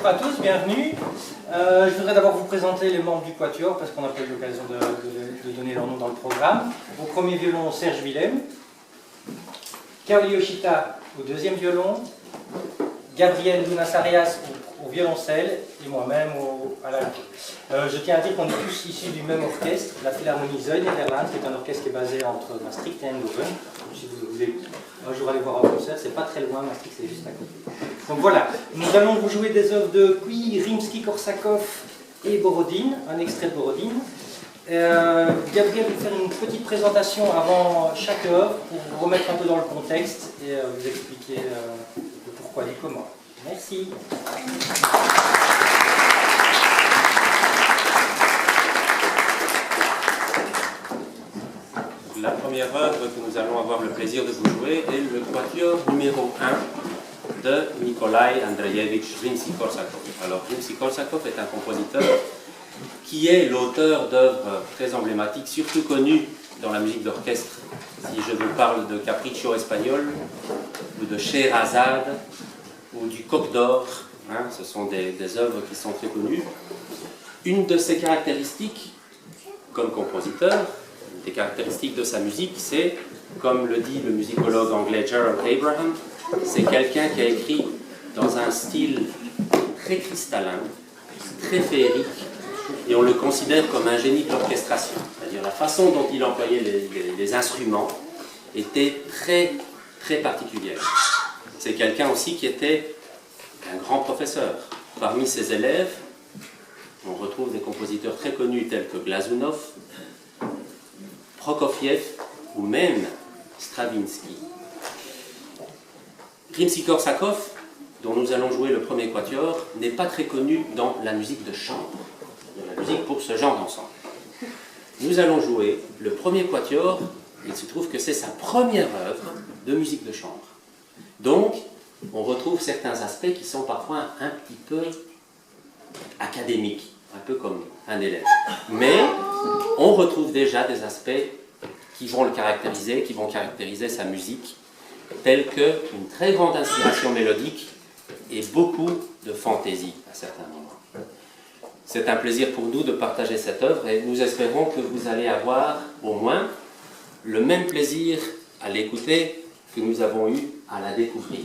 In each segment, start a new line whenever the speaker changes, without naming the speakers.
à tous, bienvenue. Je voudrais d'abord vous présenter les membres du Quatuor, parce qu'on n'a pas eu l'occasion de donner leur nom dans le programme. Au premier violon, Serge Willem. Kaori Yoshita au deuxième violon. Gabriel Dunasarias au violoncelle et moi-même à la Je tiens à dire qu'on est tous issus du même orchestre, la Philharmonie Zuid-Nederland, qui est un orchestre qui est basé entre Maastricht et Eindhoven. Si vous voulez un jour aller voir un concert, c'est pas très loin, Maastricht c'est juste à côté. Donc voilà, nous allons vous jouer des œuvres de Puy, Rimsky-Korsakov et Borodine, un extrait de Borodine. Gabriel va faire une petite présentation avant chaque œuvre pour vous remettre un peu dans le contexte et vous expliquer le pourquoi du comment. Merci.
La première œuvre que nous allons avoir le plaisir de vous jouer est le Quatuor numéro 1 de Nikolai Andreevich Rimsky-Korsakov. Alors Rimsky-Korsakov est un compositeur qui est l'auteur d'œuvres très emblématiques, surtout connues dans la musique d'orchestre. Si je vous parle de Capriccio espagnol, ou de Scheherazade, ou du Coq d'Or, ce sont des œuvres qui sont très connues. Une de ses caractéristiques, comme compositeur, des caractéristiques de sa musique, c'est, comme le dit le musicologue anglais Gerald Abraham, c'est quelqu'un qui a écrit dans un style très cristallin, très féerique, et on le considère comme un génie de l'orchestration. C'est-à-dire la façon dont il employait les instruments était très, très particulière. C'est quelqu'un aussi qui était un grand professeur. Parmi ses élèves, on retrouve des compositeurs très connus tels que Glazunov, Prokofiev ou même Stravinsky. Rimsky-Korsakov, dont nous allons jouer le premier quatuor, n'est pas très connu dans la musique de chambre, dans la musique pour ce genre d'ensemble. Nous allons jouer le premier quatuor, il se trouve que c'est sa première œuvre de musique de chambre. Donc, on retrouve certains aspects qui sont parfois un petit peu académiques, un peu comme un élève. Mais on retrouve déjà des aspects qui vont le caractériser, qui vont caractériser sa musique, tels qu'une très grande inspiration mélodique et beaucoup de fantaisie à certains moments. C'est un plaisir pour nous de partager cette œuvre et nous espérons que vous allez avoir au moins le même plaisir à l'écouter que nous avons eu à la découvrir.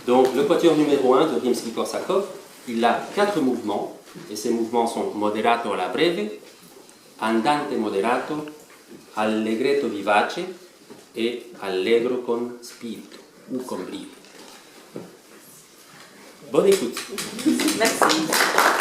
Donc le quatuor numéro 1 de Rimsky-Korsakov, il a 4 mouvements, et ces mouvements sont moderato alla breve, andante moderato, allegretto vivace et allegro con spirito, ou con brio. Bonne écoute.
Merci.